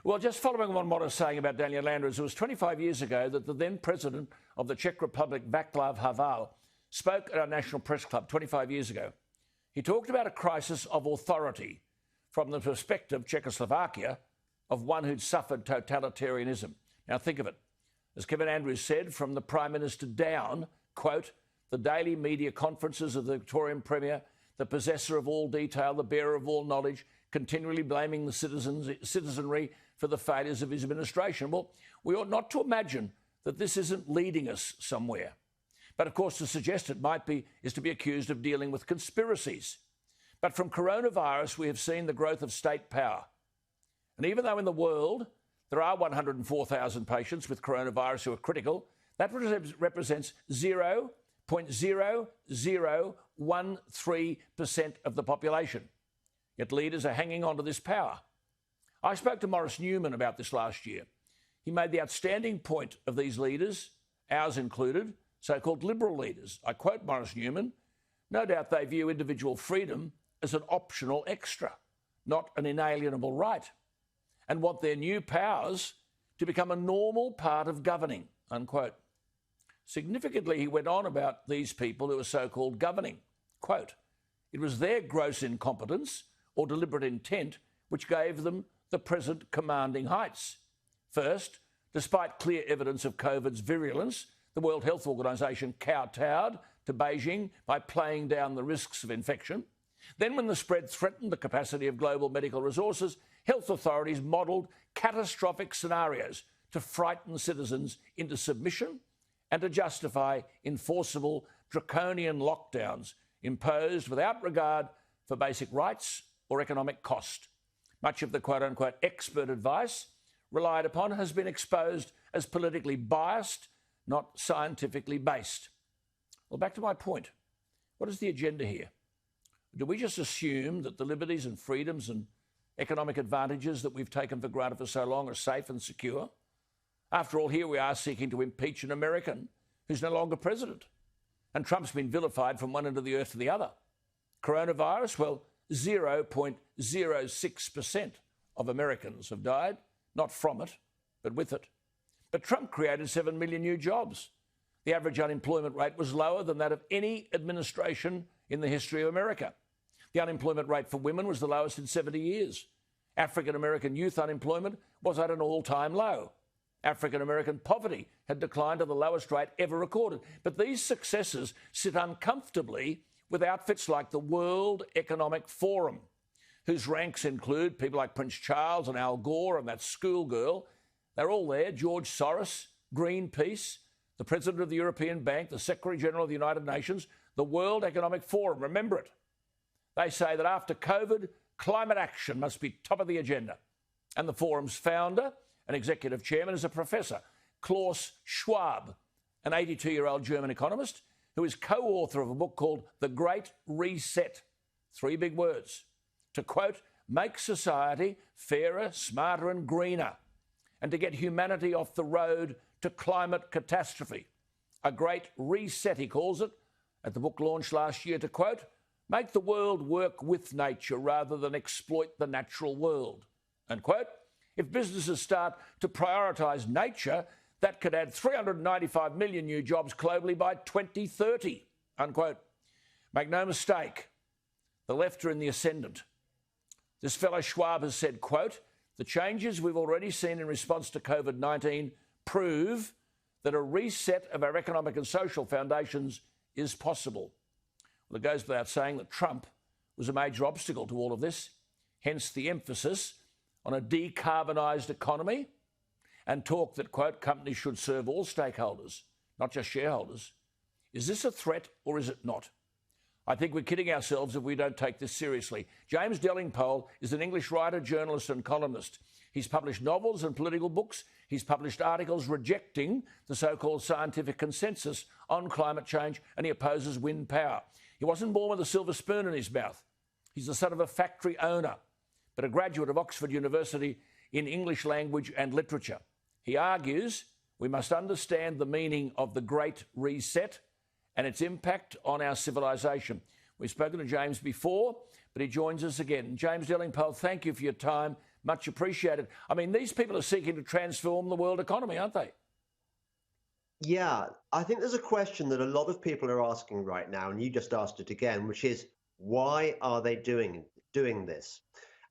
Well, just following on what I was saying about Daniel Andrews, it was 25 years ago that the then president of the Czech Republic, Václav Havel, spoke at our National Press Club 25 years ago. He talked about a crisis of authority from the perspective, Czechoslovakia, of one who'd suffered totalitarianism. Now think of it. As Kevin Andrews said, from the Prime Minister down, quote, the daily media conferences of the Victorian Premier, the possessor of all detail, the bearer of all knowledge, continually blaming the citizenry for the failures of his administration. Well, we ought not to imagine that this isn't leading us somewhere. But of course, to suggest it might be is to be accused of dealing with conspiracies. But from coronavirus, we have seen the growth of state power. And even though in the world there are 104,000 patients with coronavirus who are critical, that represents 0.0013% of the population. Yet leaders are hanging on to this power. I spoke to Maurice Newman about this last year. He made the outstanding point of these leaders, ours included, so-called liberal leaders. I quote Maurice Newman, no doubt they view individual freedom as an optional extra, not an inalienable right, and want their new powers to become a normal part of governing, unquote. Significantly, he went on about these people who are so-called governing. Quote, it was their gross incompetence or deliberate intent which gave them the present commanding heights. First, despite clear evidence of COVID's virulence, the World Health Organization kowtowed to Beijing by playing down the risks of infection. Then, when the spread threatened the capacity of global medical resources, health authorities modelled catastrophic scenarios to frighten citizens into submission and to justify enforceable draconian lockdowns imposed without regard for basic rights or economic cost. Much of the quote-unquote expert advice relied upon has been exposed as politically biased, not scientifically based. Well, back to my point. What is the agenda here? Do we just assume that the liberties and freedoms and economic advantages that we've taken for granted for so long are safe and secure? After all, here we are seeking to impeach an American who's no longer president. And Trump's been vilified from one end of the earth to the other. Coronavirus, well, 0.06% of Americans have died, not from it, but with it. But Trump created 7 million new jobs. The average unemployment rate was lower than that of any administration in the history of America. The unemployment rate for women was the lowest in 70 years. African-American youth unemployment was at an all-time low. African-American poverty had declined to the lowest rate ever recorded. But these successes sit uncomfortably with outfits like the World Economic Forum, whose ranks include people like Prince Charles and Al Gore and that schoolgirl. They're all there, George Soros, Greenpeace, the President of the European Bank, the Secretary General of the United Nations, the World Economic Forum. Remember it. They say that after COVID, climate action must be top of the agenda. And the forum's founder and executive chairman is a professor, Klaus Schwab, an 82-year-old German economist who is co-author of a book called The Great Reset. 3 big words. To quote, make society fairer, smarter and greener, and to get humanity off the road to climate catastrophe. A great reset, he calls it, at the book launch last year, to quote, make the world work with nature rather than exploit the natural world, unquote. If businesses start to prioritise nature, that could add 395 million new jobs globally by 2030, unquote. Make no mistake, the left are in the ascendant. This fellow Schwab has said, quote, the changes we've already seen in response to COVID-19 prove that a reset of our economic and social foundations is possible. Well, it goes without saying that Trump was a major obstacle to all of this, hence the emphasis on a decarbonised economy and talk that, quote, companies should serve all stakeholders, not just shareholders. Is this a threat or is it not? I think we're kidding ourselves if we don't take this seriously. James Delingpole is an English writer, journalist and columnist. He's published novels and political books. He's published articles rejecting the so-called scientific consensus on climate change, and he opposes wind power. He wasn't born with a silver spoon in his mouth. He's the son of a factory owner, but a graduate of Oxford University in English language and literature. He argues we must understand the meaning of the Great Reset and its impact on our civilisation. We've spoken to James before, but he joins us again. James Delingpole, thank you for your time. Much appreciated. I mean, these people are seeking to transform the world economy, aren't they? Yeah, I think there's a question that a lot of people are asking right now, and you just asked it again, which is why are they doing this?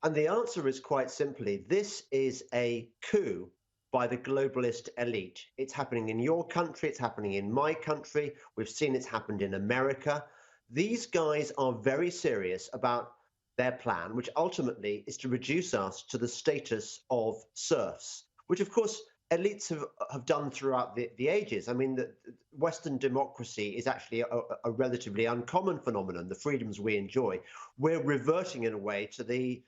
And the answer is quite simply, this is a coup by the globalist elite. It's happening in your country, it's happening in my country. We've seen it's happened in America. These guys are very serious about their plan, which ultimately is to reduce us to the status of serfs, which of course elites have done throughout the ages. I mean, the Western democracy is actually a relatively uncommon phenomenon. The freedoms we enjoy, we're reverting in a way to the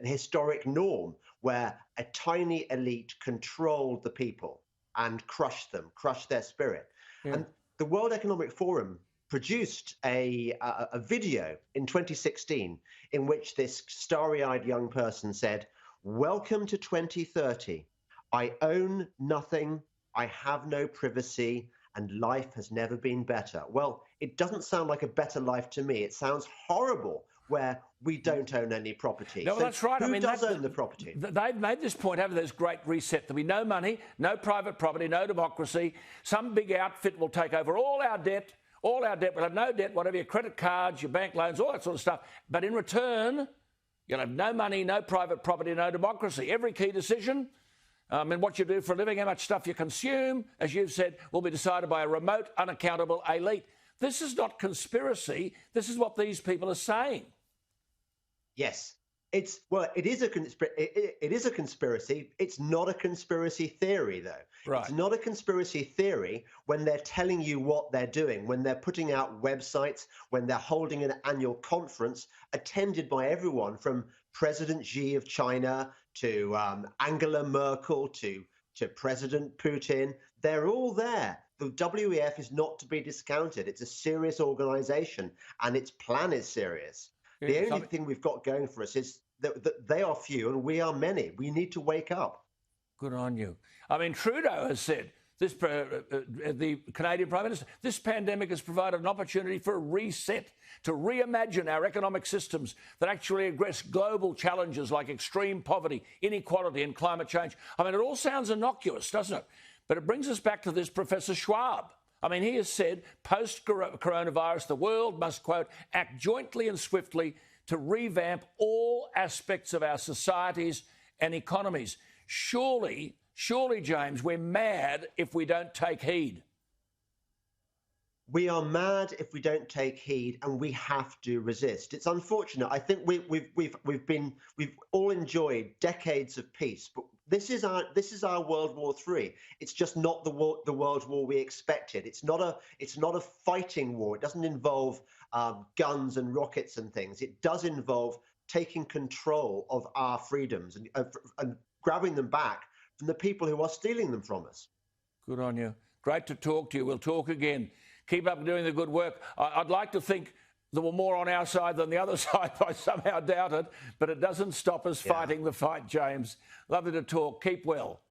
historic norm where a tiny elite controlled the people and crushed them, crushed their spirit. Yeah. And the World Economic Forum produced a video in 2016 in which this starry-eyed young person said, "Welcome to 2030. I own nothing, I have no privacy, and life has never been better." Well, it doesn't sound like a better life to me. It sounds horrible where we don't own any property. No, so that's right. Who does own the property? They've made this point, haven't they? This great reset. There'll be no money, no private property, no democracy. Some big outfit will take over all our debt. All our debt. We'll have no debt, whatever, your credit cards, your bank loans, all that sort of stuff. But in return, you'll have no money, no private property, no democracy. Every key decision, and what you do for a living, how much stuff you consume, as you've said, will be decided by a remote, unaccountable elite. This is not conspiracy. This is what these people are saying. Yes. It is a conspiracy. It's not a conspiracy theory, though. Right. It's not a conspiracy theory when they're telling you what they're doing, when they're putting out websites, when they're holding an annual conference attended by everyone from President Xi of China to Angela Merkel to President Putin. They're all there. The WEF is not to be discounted. It's a serious organization, and its plan is serious. The only thing we've got going for us is that they are few and we are many. We need to wake up. Good on you. I mean, Trudeau has said, the Canadian Prime Minister, this pandemic has provided an opportunity for a reset, to reimagine our economic systems that actually address global challenges like extreme poverty, inequality and climate change. I mean, it all sounds innocuous, doesn't it? But it brings us back to this Professor Schwab. I mean, he has said, post-coronavirus, the world must, quote, act jointly and swiftly to revamp all aspects of our societies and economies. Surely, James, we're mad if we don't take heed. We are mad if we don't take heed, and we have to resist. It's unfortunate. I think we've all enjoyed decades of peace, but this is our World War III. It's just not the World War we expected. It's not a fighting war. It doesn't involve guns and rockets and things. It does involve taking control of our freedoms and grabbing them back from the people who are stealing them from us. Good on you. Great to talk to you. We'll talk again. Keep up doing the good work. I'd like to think there were more on our side than the other side. I somehow doubt it, but it doesn't stop us fighting the fight, James. Lovely to talk. Keep well.